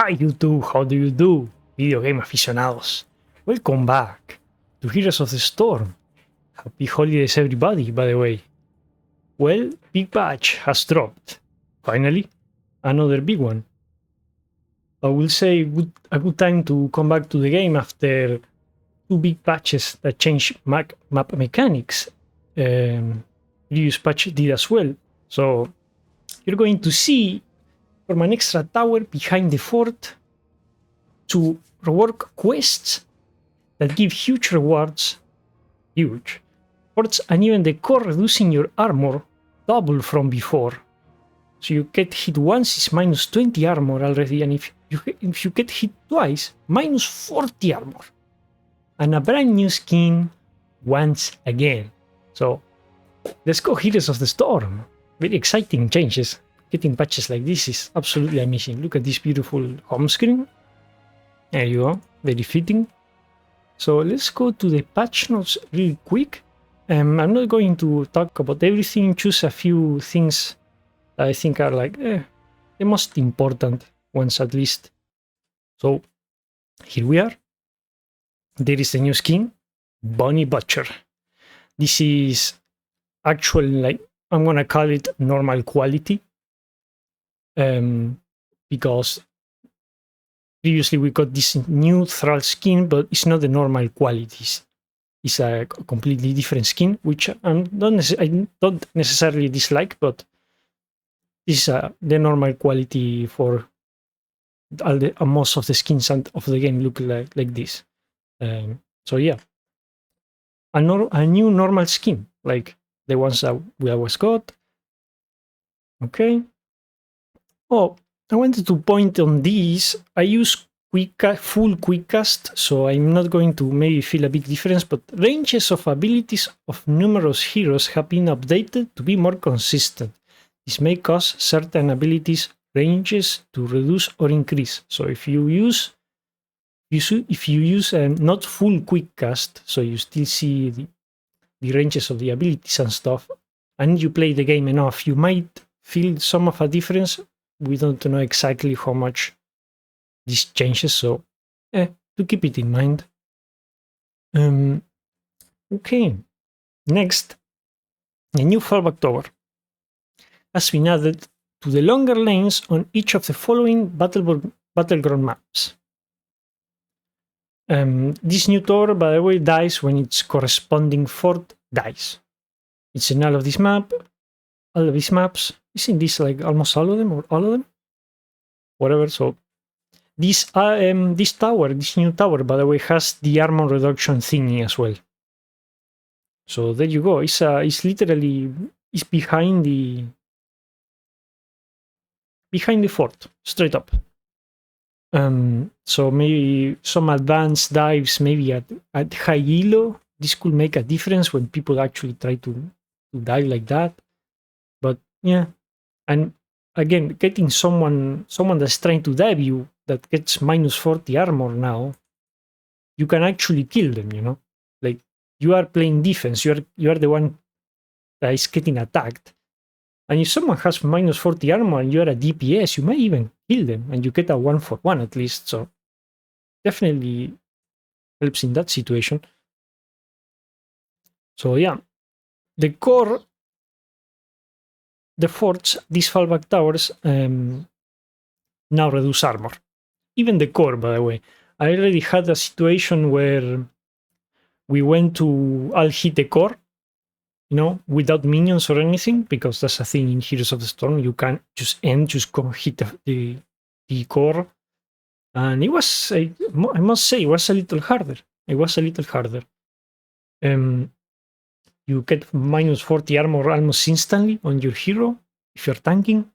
Hi YouTube, how do you do? Video game aficionados. Welcome back to Heroes of the Storm. Happy holidays everybody, by the way. Well, big patch has dropped. Finally, another big one. I will say a good time to come back to the game after two big patches that changed map mechanics. Previous patch did as well. So you're going to see from an extra tower behind the fort to rework quests that give huge rewards, forts, and even the core reducing your armor double from before. So you get hit once is minus 20 armor already, and if you get hit twice, minus 40 armor. And a brand new skin once again. So let's go Heroes of the Storm. Very exciting changes. Getting patches like this is absolutely amazing. Look at this beautiful home screen. There you go, very fitting. So let's go to the patch notes really quick. I'm not going to talk about everything, choose a few things that I think are like the most important ones at least. So here we are. There is the new skin, Bunny Butcher. This is actually, like, I'm gonna call it normal quality. Because previously we got this new Thrall skin, but it's not the normal qualities. It's a completely different skin, which I don't necessarily dislike, but this is the normal quality for most of the skins of the game look like this. So yeah, a new normal skin, like the ones that we always got. Okay. Oh, I wanted to point on these. I use full quick cast, so I'm not going to maybe feel a big difference, but ranges of abilities of numerous heroes have been updated to be more consistent. This may cause certain abilities ranges to reduce or increase. So if you use not full quick cast, so you still see the ranges of the abilities and stuff, and you play the game enough, you might feel some of a difference. We don't know exactly how much this changes, so to keep it in mind. Okay, next, a new Fallback Tower has been added to the longer lanes on each of the following battleground maps. This new tower, by the way, dies when its corresponding fort dies. It's in all of these maps. Isn't this like almost all of them or all of them? Whatever. So this new tower, by the way, has the armor reduction thingy as well. So there you go. It's literally behind the fort, straight up. So maybe some advanced dives, maybe at high elo, this could make a difference when people actually try to dive like that. But yeah, and again, getting someone that's trying to dive you that gets minus 40 armor now, you can actually kill them, you know? Like, you are playing defense, you are the one that is getting attacked. And if someone has minus 40 armor and you are a DPS, you might even kill them and you get a 1-for-1 at least. So definitely helps in that situation. So yeah, the core, the forts, these fallback towers now reduce armor. Even the core, by the way. I already had a situation where we went to all hit the core, you know, without minions or anything, because that's a thing in Heroes of the Storm. You can't just go hit the core. And it was, I must say, it was a little harder. You get minus 40 armor almost instantly on your hero if you're tanking.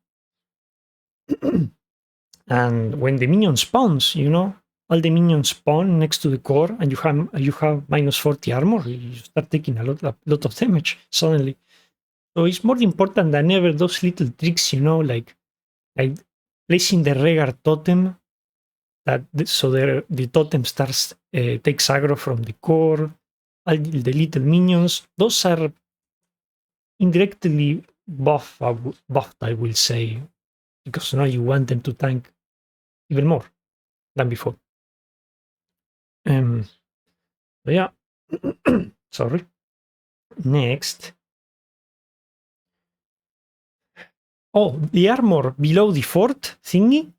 And when the minion spawns, you know, all the minions spawn next to the core, and you have minus 40 armor, you start taking a lot of damage suddenly. So it's more important than ever, those little tricks, you know, like placing the Rehgar totem, so the totem takes aggro from the core, all the little minions. Those are indirectly buffed, I will say, because now you want them to tank even more than before. So yeah, sorry. Next. Oh, the armor below the fort thingy?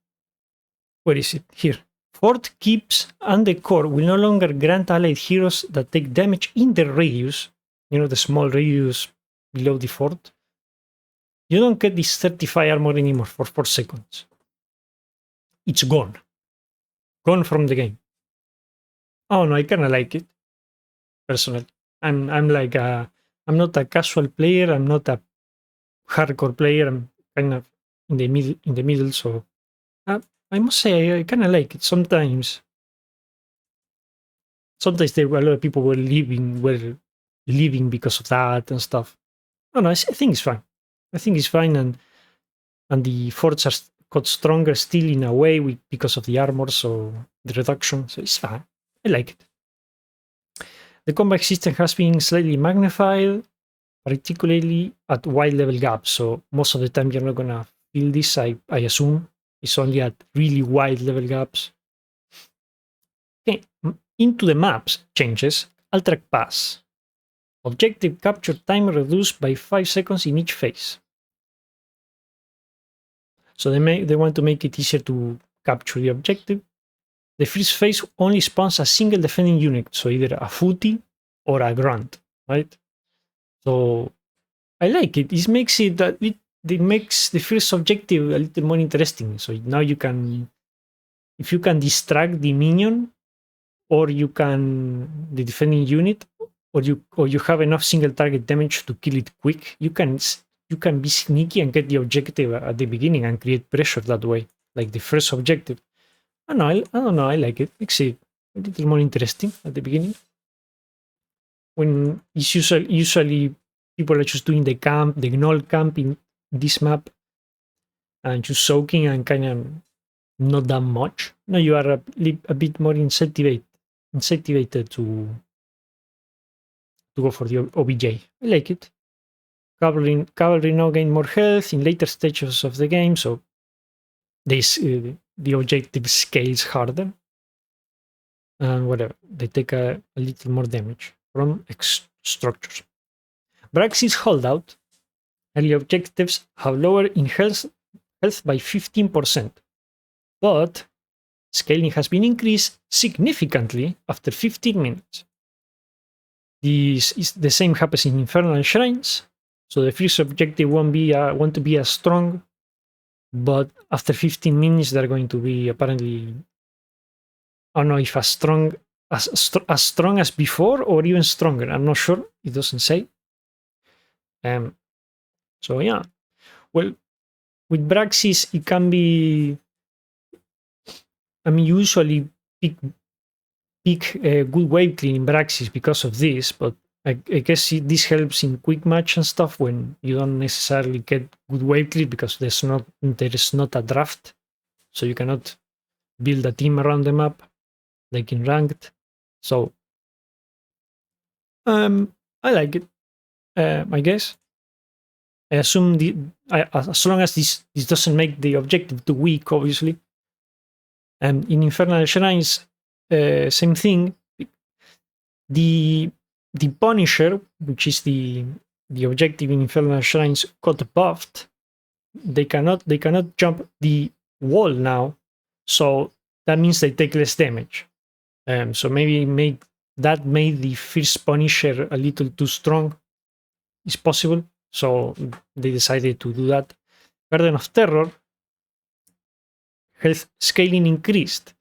Where is it? Here. Fort keeps and the core will no longer grant allied heroes that take damage in the radius, you know, the small radius below the fort. You don't get this 35 armor anymore for 4 seconds. It's gone. Gone from the game. Oh no, I kinda like it. Personally. I'm like I'm not a casual player, I'm not a hardcore player, I'm kind of in the middle, so I must say I kinda like it. Sometimes there were a lot of people were leaving because of that and stuff. No, I think it's fine. I think it's fine, and the forts are got stronger still in a way because of the armor, so the reduction. So it's fine. I like it. The combat system has been slightly magnified, particularly at wide level gaps. So most of the time you're not gonna feel this. I assume it's only at really wide level gaps. Okay, into the maps changes. Alterac Pass. Objective capture time reduced by 5 seconds in each phase. So they want to make it easier to capture the objective. The first phase only spawns a single defending unit, so either a footy or a grunt, right? So I like it. It makes it makes the first objective a little more interesting. So now you can, if you can distract the minion, or you can the defending unit, or you have enough single target damage to kill it quick, you can be sneaky and get the objective at the beginning and create pressure that way, like the first objective. I don't know. I like it. Makes it a little more interesting at the beginning. When it's usually people are just doing the gnoll camp in this map, and just soaking and kind of not that much. No, you are a bit more incentivized to go for the OBJ. I like it. Cavalry now gain more health in later stages of the game, so this the objective scales harder, and whatever, they take a little more damage from structures. Braxis holdout. Early objectives have lower in health by 15%, but scaling has been increased significantly after 15 minutes. This is the same happens in Infernal Shrines. So the first objective want to be as strong, but after 15 minutes they're going to be apparently, I don't know if as strong as before or even stronger. I'm not sure. It doesn't say. So yeah. Well, with Braxis it can be. I mean, usually pick good wave clean in Braxis because of this, but I guess this helps in quick match and stuff when you don't necessarily get good wave clear because there is not a draft, so you cannot build a team around the map like in ranked. So I like it. I guess. I assume as long as this doesn't make the objective too weak, obviously. And in Infernal Shrines, same thing. The Punisher, which is the objective in Infernal Shrines, got buffed. They cannot jump the wall now, so that means they take less damage. So maybe made the first Punisher a little too strong. It's possible, so they decided to do that. Garden of Terror, health scaling increased.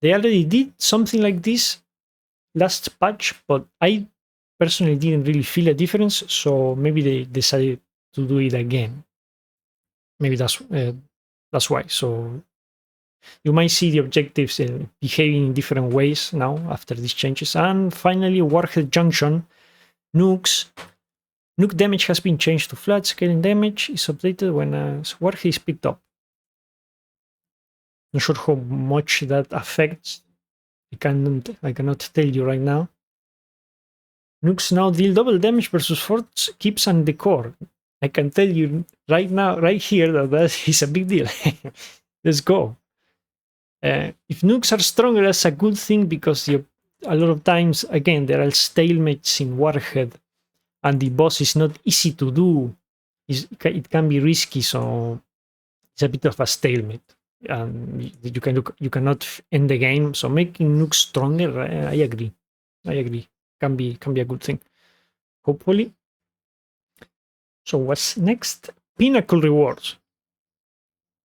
They already did something like this last patch, but I personally didn't really feel a difference, so maybe they decided to do it again. Maybe that's why. So you might see the objectives behaving in different ways now after these changes. And finally, Warhead Junction nukes. Nuke damage has been changed to flat. Scaling damage is updated when a warhead is picked up. Not sure how much that affects. I cannot tell you right now. Nukes now deal double damage versus forts, keeps, and the core. I can tell you right now, right here, that is a big deal. Let's go. If nukes are stronger, that's a good thing because a lot of times, again, there are stalemates in Warhead, and the boss is not easy to do. It can be risky, so it's a bit of a stalemate. You cannot end the game. So making nukes stronger, I agree. Can be a good thing. Hopefully. So what's next? Pinnacle rewards.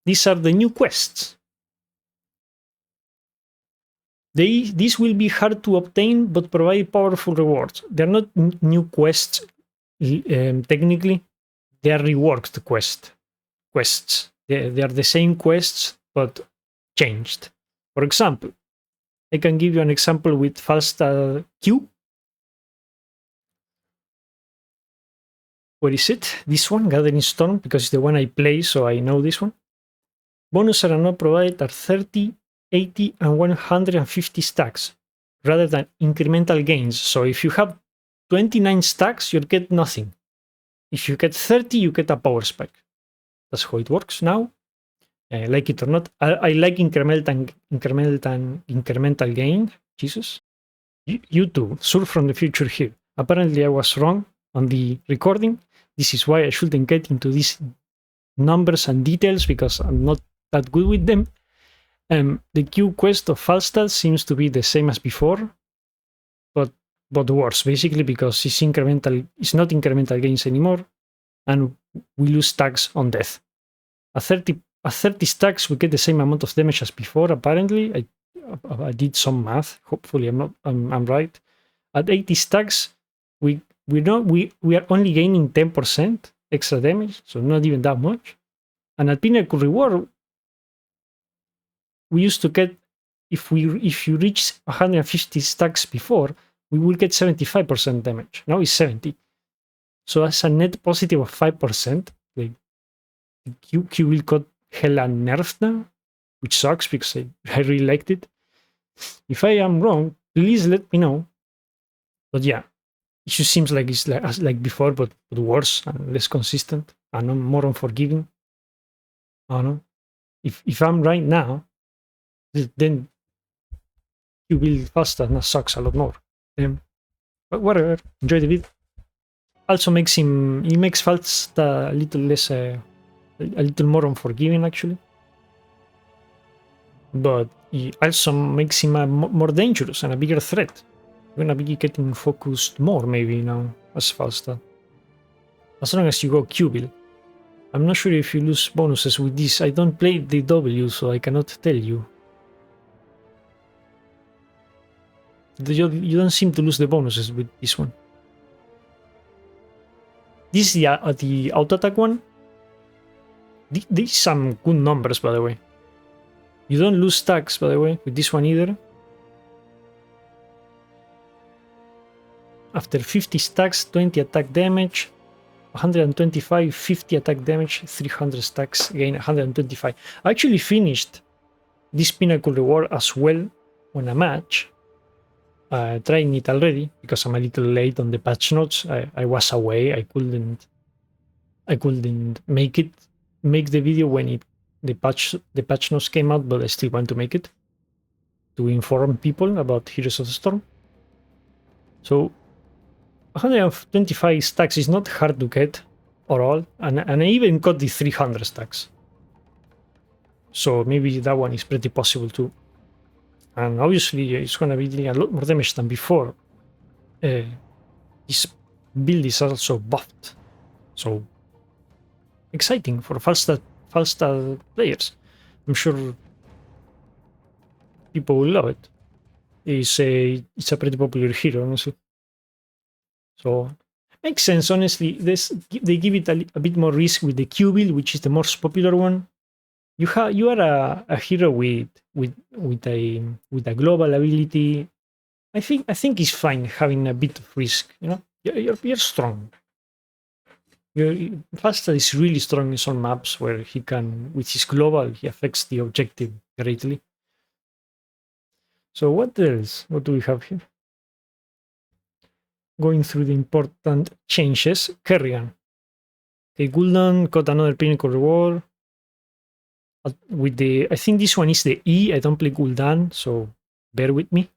These are the new quests. These will be hard to obtain, but provide powerful rewards. They're not new quests, technically. They are reworked quests. They are the same quests, but changed. For example, I can give you an example with Falstad Q. Where is it? This one, Gathering Storm, because it's the one I play, so I know this one. Bonuses are not provided at 30, 80, and 150 stacks, rather than incremental gains. So if you have 29 stacks, you'll get nothing. If you get 30, you get a power spike. That's how it works now. Like it or not, I like incremental gain. Jesus. YouTube, surf from the future here. Apparently I was wrong on the recording. This is why I shouldn't get into these numbers and details because I'm not that good with them. The Q quest of Falstad seems to be the same as before, but worse, basically, because it's not incremental gains anymore, and we lose stacks on death. At 30 stacks, we get the same amount of damage as before. Apparently, I did some math. Hopefully, I'm right. At 80 stacks, we are only gaining 10% extra damage, so not even that much. And at Pinnacle Reward, we used to get, if you reach 150 stacks before, we will get 75% damage. Now it's 70. So that's a net positive of 5%. Like Q will got hella nerfed now, which sucks because I really liked it. If I am wrong, please let me know. But yeah, it just seems like it's like before, but worse and less consistent and more unforgiving. I don't know. If I'm right now, then you will faster and that sucks a lot more. But whatever, enjoy the video. Also makes Falstad a little less, a little more unforgiving actually. But it also makes him more dangerous and a bigger threat. You're gonna be getting focused more maybe now as Falstad. As long as you go Q-Bill. I'm not sure if you lose bonuses with this. I don't play the W, so I cannot tell you. You don't seem to lose the bonuses with this one. This is the auto attack one. These some good numbers, by the way. You don't lose stacks, by the way, with this one either. After 50 stacks, 20 attack damage, 125, 50 attack damage, 300 stacks, again 125. I actually finished this Pinnacle Reward as well on a match. Trying it already because I'm a little late on the patch notes. I was away. I couldn't make the video when the patch notes came out, but I still want to make it to inform people about Heroes of the Storm. So 125 stacks is not hard to get at all, and I even got the 300 stacks. So maybe that one is pretty possible too. And obviously it's going to be dealing a lot more damage than before. This build is also buffed. So exciting for Falstad players. I'm sure people will love it. It's a pretty popular hero, honestly. So makes sense, honestly. They give it a bit more risk with the Q build, which is the most popular one. You are a hero with a global ability. I think it's fine having a bit of risk. You know, you're strong. Falstad is really strong in some maps where he can, with his global, he affects the objective greatly. So what else? What do we have here? Going through the important changes. Kerrigan. Okay, Gul'dan got another Pinnacle Reward. with the, I think this one is the E. I don't play Gul'dan, so bear with me.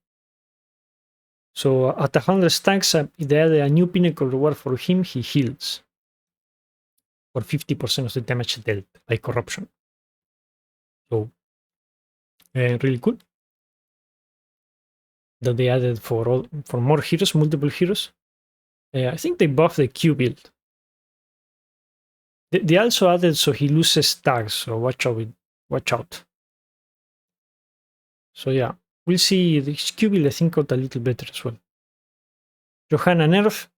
So at 100 stacks, they added a new pinnacle reward for him. He heals for 50% of the damage dealt by corruption. So really cool that they added for more heroes, multiple heroes. I think they buffed the Q build. They also added so he loses stacks, so watch out. So yeah, we'll see. The Q build I think got a little better as well. Johanna nerf.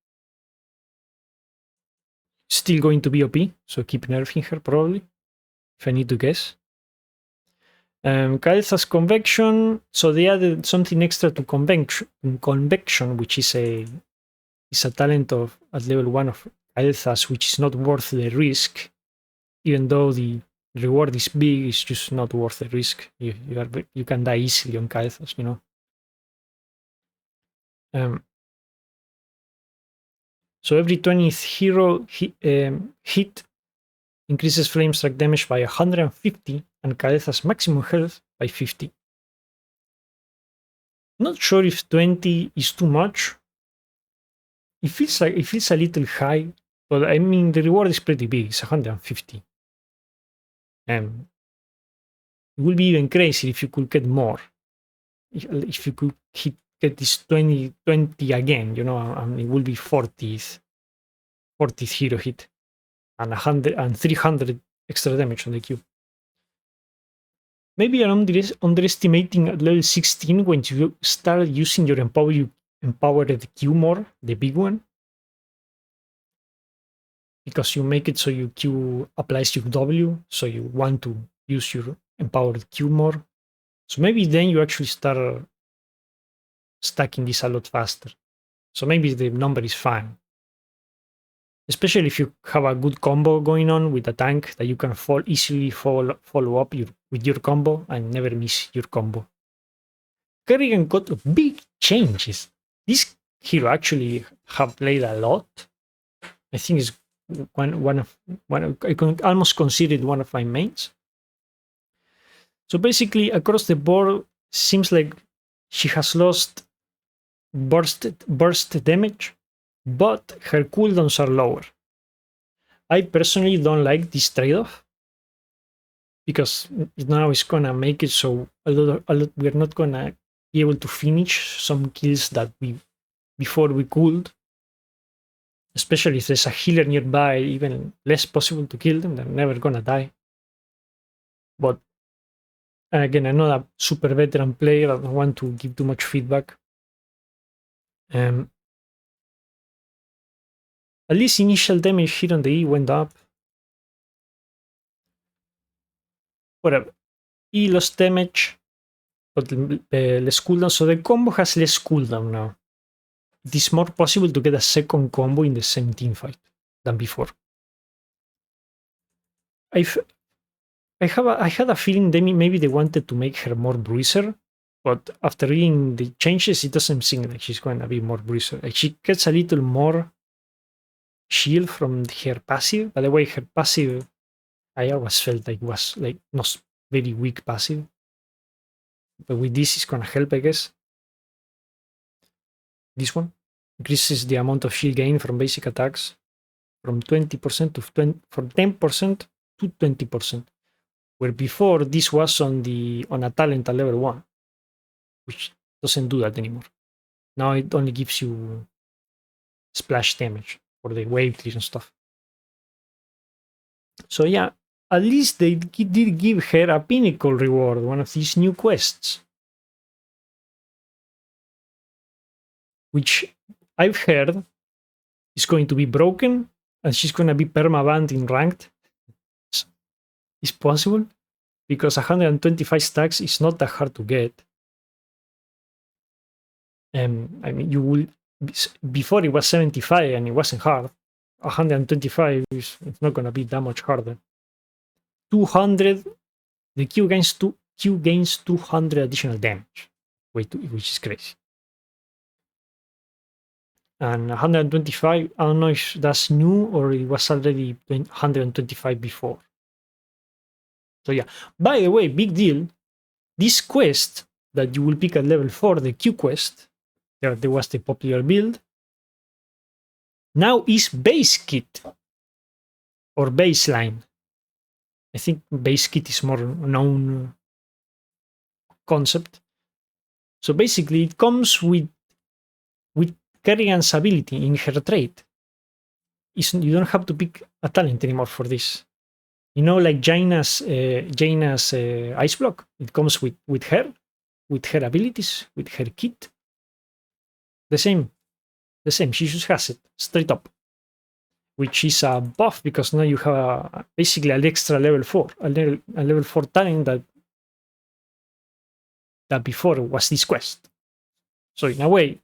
Still going to be OP, so keep nerfing her probably, if I need to guess. Kael'thas convection, so they added something extra to convection, which is a talent of at level 1 of Kael'thas, which is not worth the risk, even though the reward is big. It's just not worth the risk. You can die easily on Kael'thas, you know. So every 20th hero hit increases flame strike damage by 150 and Kael'thas maximum health by 50. Not sure if 20 is too much. It feels a little high, but I mean the reward is pretty big. It's 150. It would be even crazy if you could get more. If you could get this 20 again, you know, it will be 40th hero hit and 100 and 300 extra damage on the Q. Maybe I'm underestimating at level 16 when you start using your empowered Q more, the big one. Because you make it so your Q applies your W, so you want to use your empowered Q more. So maybe then you actually start stacking this a lot faster. So maybe the number is fine. Especially if you have a good combo going on with a tank that you can easily follow up with your combo and never miss your combo. Kerrigan got big changes. This hero actually have played a lot. I think it's one of I can almost consider it one of my mains. So basically, across the board, seems like she has lost burst damage, but her cooldowns are lower. I personally don't like this trade-off because now it's gonna make it so we're not gonna be able to finish some kills that before we could. Especially if there's a healer nearby, even less possible to kill them. They're never gonna die. But again, I'm not a super veteran player. I don't want to give too much feedback. At least initial damage here on the E went up. Whatever. E lost damage, but less cooldown. So the combo has less cooldown now. It is more possible to get a second combo in the same teamfight than before. I had a feeling maybe they wanted to make her more bruiser, but after reading the changes, it doesn't seem like she's going to be more bruiser. Like she gets a little more shield from her passive. By the way, her passive, I always felt like was like not very weak passive, but with this, it's going to help, I guess. This one increases the amount of shield gain from basic attacks from 20% to from 10% to 20%. Where before this was on a talent at level 1, which doesn't do that anymore. Now it only gives you splash damage for the wave clear and stuff. So yeah, at least they did give her a pinnacle reward, one of these new quests. Which I've heard is going to be broken and she's going to be permabanned in ranked. It's possible because 125 stacks is not that hard to get. I mean, you will before it was 75 and it wasn't hard. 125 is not going to be that much harder. 200, the Q gains 200 additional damage, which is crazy. And 125, I don't know if that's new or it was already 125 before. So yeah, by the way, big deal. This quest that you will pick at level 4, the Q quest, there was the popular build, now is base kit or baseline. I think base kit is more known concept. So basically, it comes with Kerrigan's ability in her trait. You don't have to pick a talent anymore for this. You know, like Jaina's ice block. It comes with her abilities, with her kit. The same. She just has it straight up, which is a buff because now you have basically an extra level 4, a level 4 talent that before was this quest. So in a way,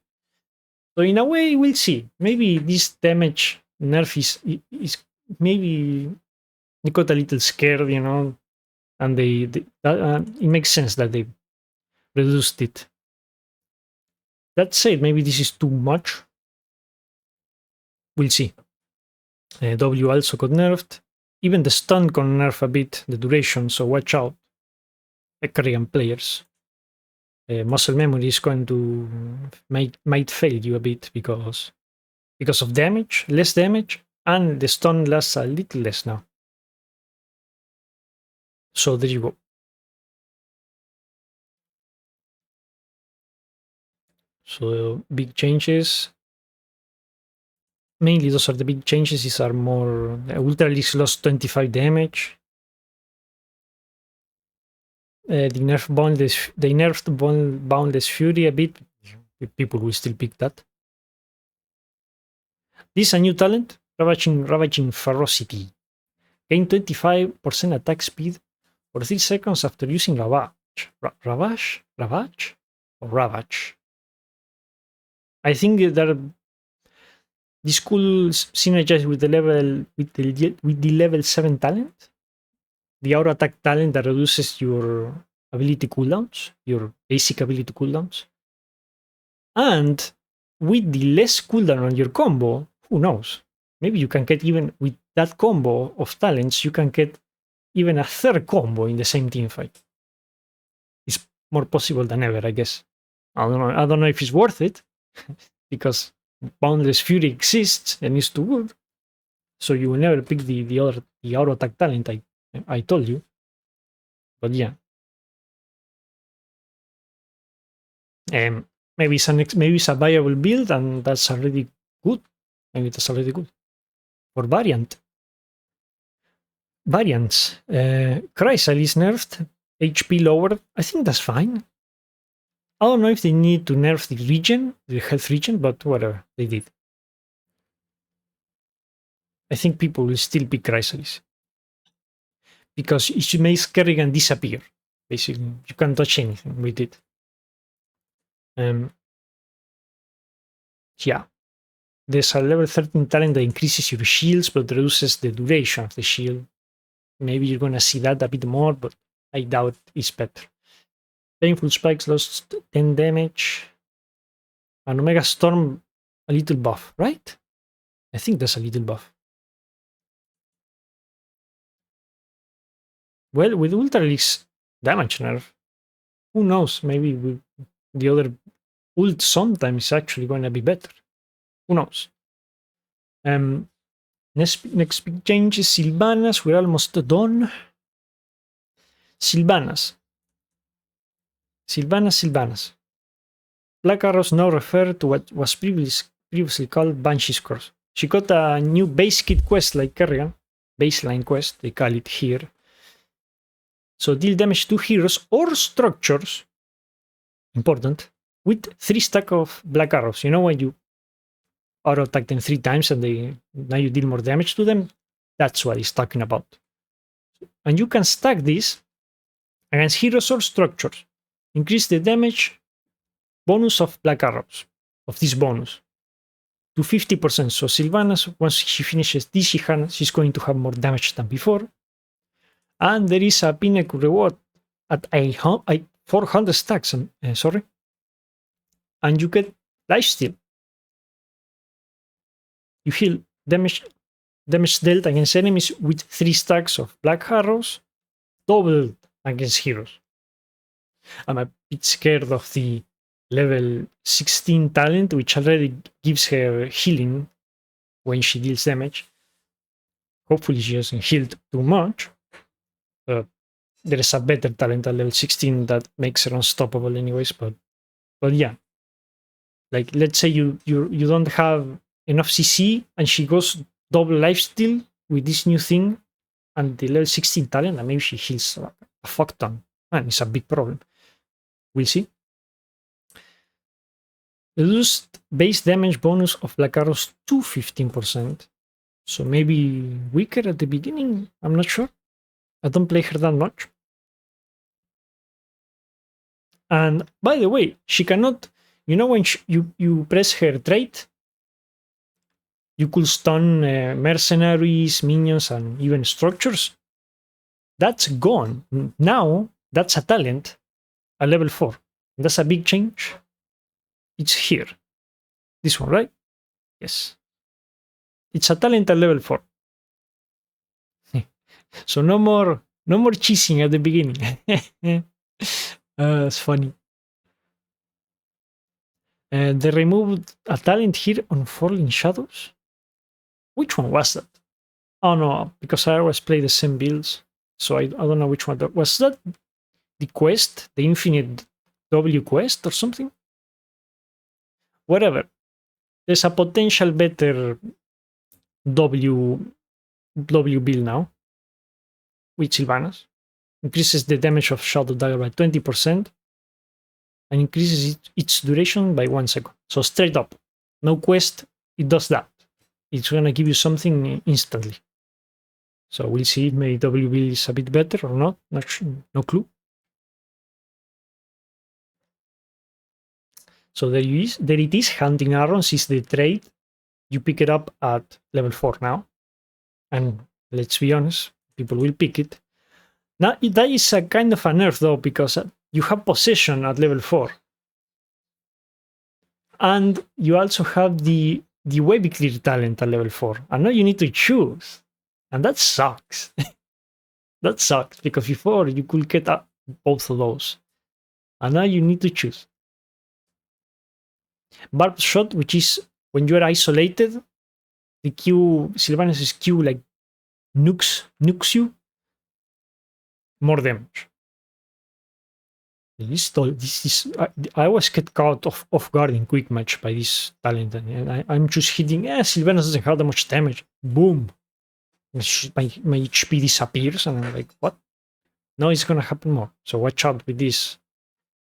we'll see. Maybe this damage nerf is maybe they got a little scared, you know, and it makes sense that they reduced it. That said, maybe this is too much. We'll see. W also got nerfed. Even the stun got nerfed a bit, the duration, so watch out. Korean players. Muscle memory is going to might fail you a bit because of damage, less damage, and the stun lasts a little less now. So there you go. So big changes. Mainly those are the big changes. These are more. Ultra Leaks lost 25 damage. They nerfed Boundless Fury a bit. People will still pick that. This is a new talent, Ravaging Ferocity. Gain 25% attack speed for 3 seconds after using Ravage. Ravage? Or Ravage? I think that this could synergize with the level 7 talent. The auto attack talent that reduces your ability cooldowns, your basic ability cooldowns. And with the less cooldown on your combo, who knows? Maybe you can get even with that combo of talents, you can get even a third combo in the same team fight. It's more possible than ever, I guess. I don't know if it's worth it because Boundless Fury exists and is too good. So you will never pick the auto attack talent I told you. But yeah. Maybe it's a viable build and that's already good. Maybe that's already good. For variants. Chrysal is nerfed, HP lowered. I think that's fine. I don't know if they need to nerf the health regen, but whatever, they did. I think people will still pick Chrysalis. Because it makes Kerrigan disappear. Basically, you can't touch anything with it. Yeah. There's a level 13 talent that increases your shields but reduces the duration of the shield. Maybe you're gonna see that a bit more, but I doubt it's better. Painful Spikes lost 10 damage. And Omega Storm, a little buff, right? I think that's a little buff. Well, with Ultra Leaks damage nerf, who knows? Maybe with the other ult sometimes is actually going to be better. Who knows? Next big change is Sylvanas. We're almost done. Sylvanas. Black arrows now refer to what was previously called Banshee's Cross. She got a new base kit quest like Kerrigan. Baseline quest, they call it here. So deal damage to heroes or structures. Important. With 3 stacks of black arrows. You know when you auto attack them 3 times and now you deal more damage to them? That's what he's talking about. And you can stack this against heroes or structures. Increase the damage bonus of black arrows, of this bonus, to 50%. So Sylvanas, once she finishes this, she's going to have more damage than before. And there is a pinnacle reward at 400 stacks, sorry. And you get lifesteal. You heal damage dealt against enemies with 3 stacks of black arrows. doubled against heroes. I'm a bit scared of the level 16 talent, which already gives her healing when she deals damage. Hopefully she doesn't heal too much. There is a better talent at level 16 that makes her unstoppable anyways, but yeah. Like, let's say you don't have enough CC and she goes double lifesteal with this new thing and the level 16 talent, and maybe she heals a fuck ton. And it's a big problem. We'll see. Reduced base damage bonus of Black Arrows to 15%. So maybe weaker at the beginning. I'm not sure. I don't play her that much. And by the way, she cannot, you know, when you press her trait, you could stun mercenaries, minions, and even structures. That's gone. Now, that's a talent at level 4. That's a big change. It's here. This one, right? Yes. It's a talent at level 4. So no more cheesing at the beginning. It's funny. And they removed a talent here on Falling Shadows. Which one was that? Oh no, because I always play the same builds, so I don't know which one that was. That the quest, the Infinite W quest or something? Whatever. There's a potential better W build now with Sylvanas. Increases the damage of Shadow Dagger by 20% and increases its duration by 1 second. So straight up, no quest, it does that. It's gonna give you something instantly. So we'll see if maybe W build is a bit better or not. No clue. So there it is. Hunting Arrows is the trait. You pick it up at level 4 now. And let's be honest, people will pick it. Now, that is a kind of a nerf though, because you have possession at level 4. And you also have the web clear talent at level 4. And now you need to choose. And that sucks. That sucks, because before you could get both of those. And now you need to choose. Barb Shot, which is when you are isolated, the Q, Sylvanas' Q, like nukes you. More damage. This is I always get caught off guard in quick match by this talent, and I'm just hitting. Sylvanas doesn't have that much damage. Boom, my HP disappears, and I'm like, what? No, it's gonna happen more. So watch out with this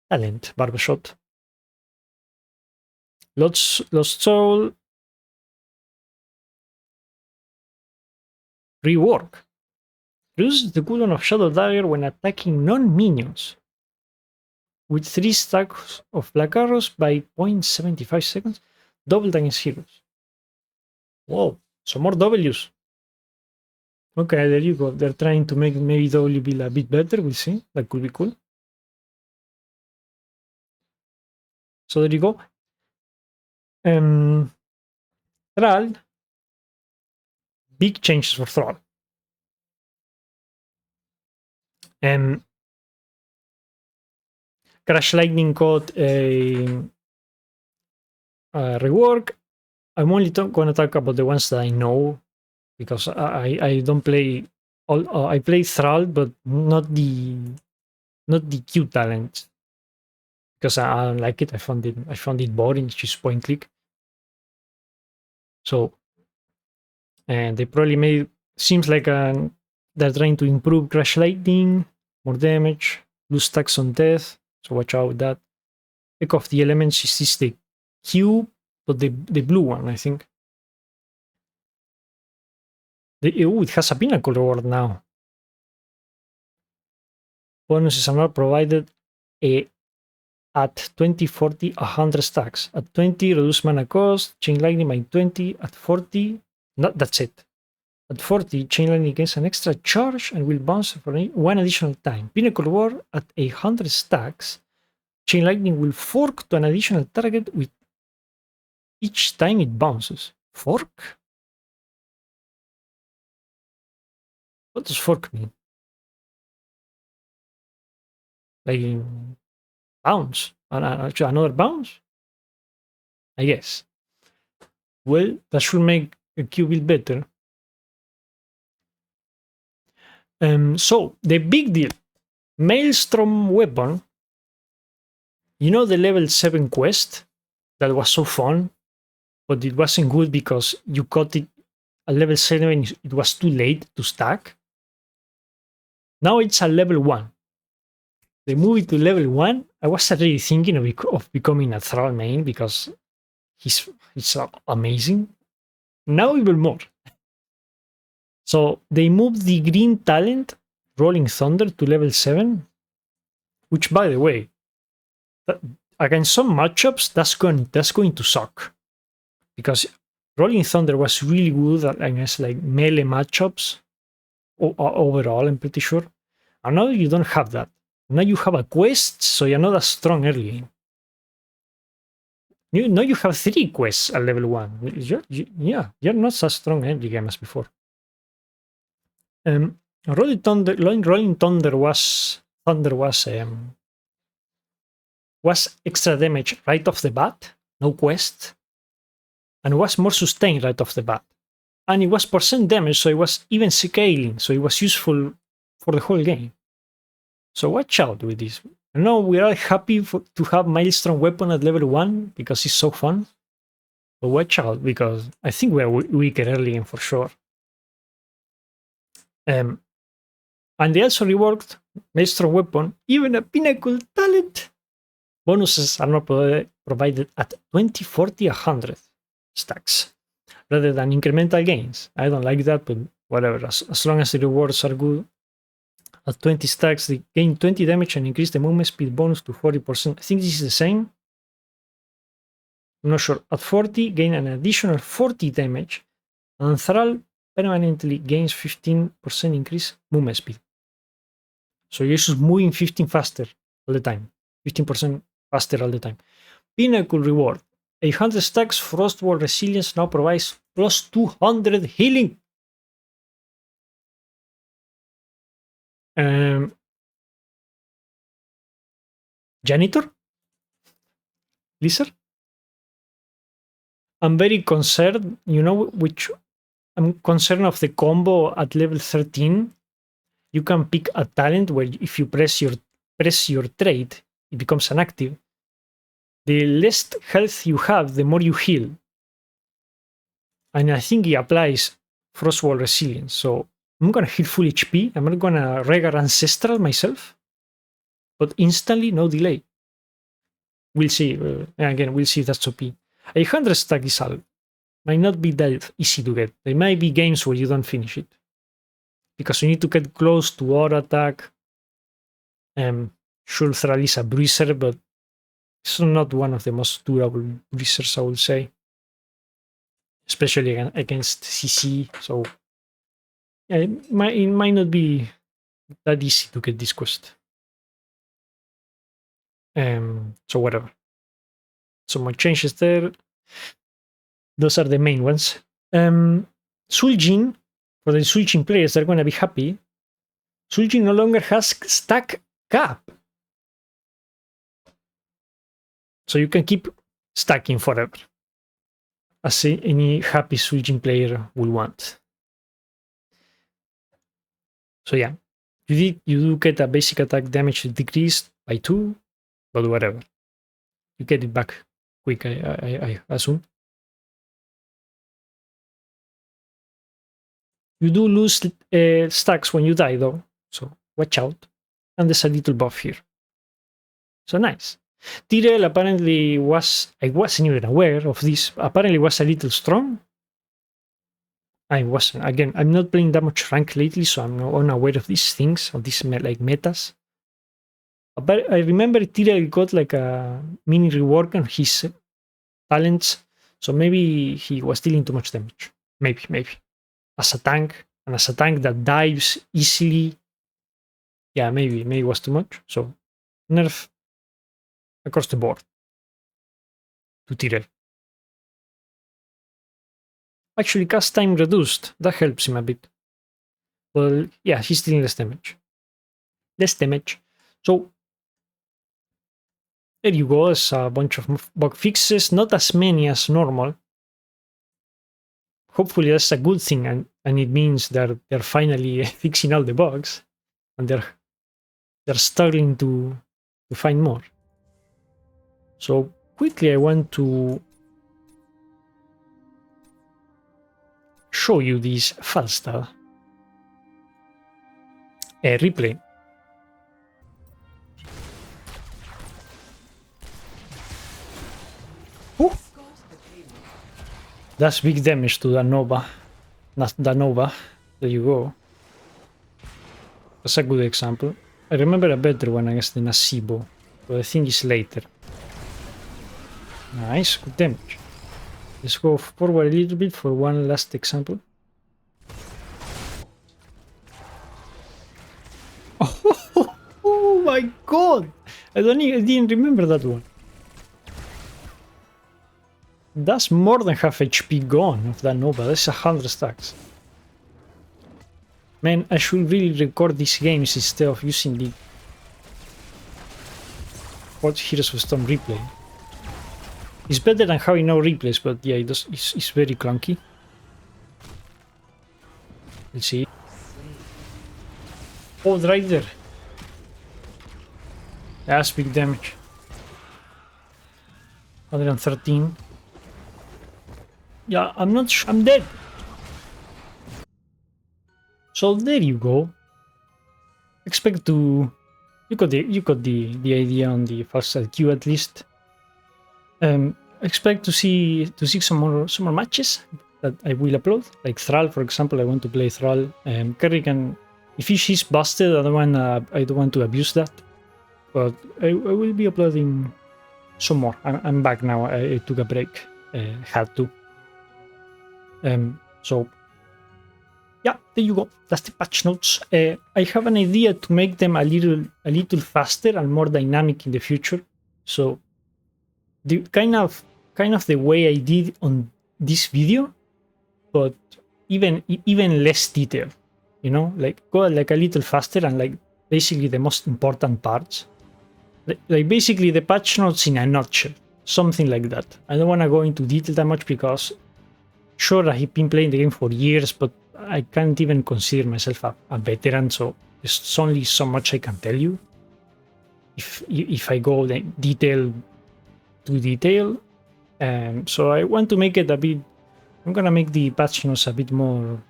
talent, Barbershot. Lost Soul. Rework. Reduces the cooldown of Shadow Dagger when attacking non-minions with 3 stacks of Black Arrows by 0.75 seconds, doubled against heroes. Whoa, so more Ws. Okay, there you go. They're trying to make maybe W build a bit better. We'll see. That could be cool. So there you go. Thrall. Big changes for Thrall. Crash Lightning got a rework. I'm only going to talk about the ones that I know, because I don't play all. I play Thrall, but not the Q talent, because I don't like it. I found it boring. It's just point click. So, and they probably made, seems like they're trying to improve Crash Lightning, more damage, lose stacks on death. So watch out with that. Pick off the elements. Is this the Q, but the blue one, I think. It has a pinnacle reward now. Bonuses are not provided at 20, 40, 100 stacks. At 20, reduce mana cost, chain lightning by 20. At 40, that's it. At 40, chain lightning gets an extra charge and will bounce for 1 additional time. Pinnacle reward at 100 stacks. Chain lightning will fork to an additional target with each time it bounces. Fork? What does fork mean? like bounce, another bounce, I guess. Well, that should make a Q build better. So the big deal, Maelstrom weapon. You know the level 7 quest that was so fun, but it wasn't good because you got it at level 7, it was too late to stack. Now it's at level 1. They moved it to level 1. I was already thinking of becoming a Thrall main because he's amazing. Now even more. So they moved the green talent, Rolling Thunder, to level 7, which, by the way, against some matchups, that's going to suck. Because Rolling Thunder was really good against like melee matchups overall, I'm pretty sure. And now you don't have that. Now you have a quest, so you're not as strong early game. Now you have 3 quests at level 1. You're not as strong early game as before. Rolling Thunder was extra damage right off the bat, no quest, and was more sustained right off the bat. And it was percent damage, so it was even scaling, so it was useful for the whole game. So watch out with this. I know we're all happy to have Maelstrom weapon at level 1 because it's so fun. But watch out, because I think we're weaker early game for sure. And they also reworked Maelstrom weapon, even a pinnacle talent. Bonuses are not provided at 20, 40, 100 stacks, rather than incremental gains. I don't like that, but whatever. As long as the rewards are good. At 20 stacks, they gain 20 damage and increase the movement speed bonus to 40%. I think this is the same. I'm not sure. At 40, gain an additional 40 damage. And Thrall permanently gains 15% increase movement speed. So you're just moving 15 faster all the time. 15% faster all the time. Pinnacle reward. 800 stacks, Frostwall Resilience now provides plus 200 healing. Janitor? Lizard? I'm very concerned, which I'm concerned of the combo at level 13. You can pick a talent where if you press your trait, it becomes an active. The less health you have, the more you heal. And I think it applies Frostwall Resilience. So I'm gonna heal full HP. I'm not gonna Regar Ancestral myself, but instantly, no delay. We'll see. Again, we'll see if that's OP. 800 stack is all. Might not be that easy to get. There might be games where you don't finish it because you need to get close to auto attack. Sure, Thrall is a bruiser, but it's not one of the most durable bruisers, I would say, especially against CC. So yeah, it might not be that easy to get this quest. So whatever. Some more changes there. Those are the main ones. Suljin, for the Suljin players, they're going to be happy. Suljin no longer has stack cap. So you can keep stacking forever, as any happy Suljin player will want. So yeah, you do get a basic attack damage decreased by 2, but whatever. You get it back quick, I assume. You do lose stacks when you die, though, so watch out. And there's a little buff here. So nice. Tyrell apparently I wasn't even aware of this, apparently was a little strong. I wasn't. Again, I'm not playing that much rank lately, so I'm not unaware of these things, of these like metas. But I remember Tyrell got like a mini rework on his talents, so maybe he was dealing too much damage. Maybe. As a tank, and as a tank that dives easily, yeah, maybe it was too much. So nerf across the board to Tyrell. Actually, cast time reduced. That helps him a bit. Well, yeah, he's dealing less damage. So there you go. There's a bunch of bug fixes, not as many as normal. Hopefully that's a good thing, and it means that they're finally fixing all the bugs, and they're struggling to find more. So quickly I want to show you this Falstad replay. That's big damage to the Nova. Not the Nova. There you go. That's a good example. I remember a better one against the Nasibo, but I think it's later. Nice, good damage. Let's go forward a little bit for one last example. Oh my god! I didn't remember that one. That's more than half HP gone of that Nova. That's 100 stacks. Man, I should really record these games instead of using the What Heroes of Storm replay. It's better than having no replays, but yeah, it's very clunky. Let's see. Oh, right there. That's big damage. 113. Yeah, I'm not sure. I'm dead. So there you go. Expect to. You got the idea on the Falstad queue at least. Expect to see some more matches that I will upload. Like Thrall, for example. I want to play Thrall. Kerrigan, if she's busted, I don't want to abuse that. But I will be uploading some more. I'm back now. I took a break. Had to. So yeah, there you go. That's the patch notes. I have an idea to make them a little faster and more dynamic in the future. So the kind of the way I did on this video, but even less detail. You know, like go like a little faster and like basically the most important parts. Like basically the patch notes in a nutshell. Something like that. I don't want to go into detail that much because sure, I've been playing the game for years, but I can't even consider myself a veteran, so there's only so much I can tell you. If I go detail to detail, so I want to make it a bit. I'm gonna make the patch notes a bit more,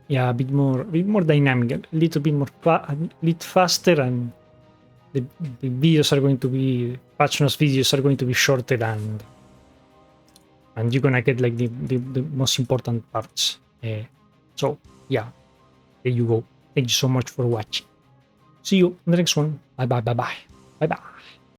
yeah, a bit more dynamic, a little bit more, a little faster, and the videos are going to be patch notes videos are going to be shorter and you're gonna get like the most important parts. So yeah, there you go. Thank you so much for watching. See you in the next one. Bye bye.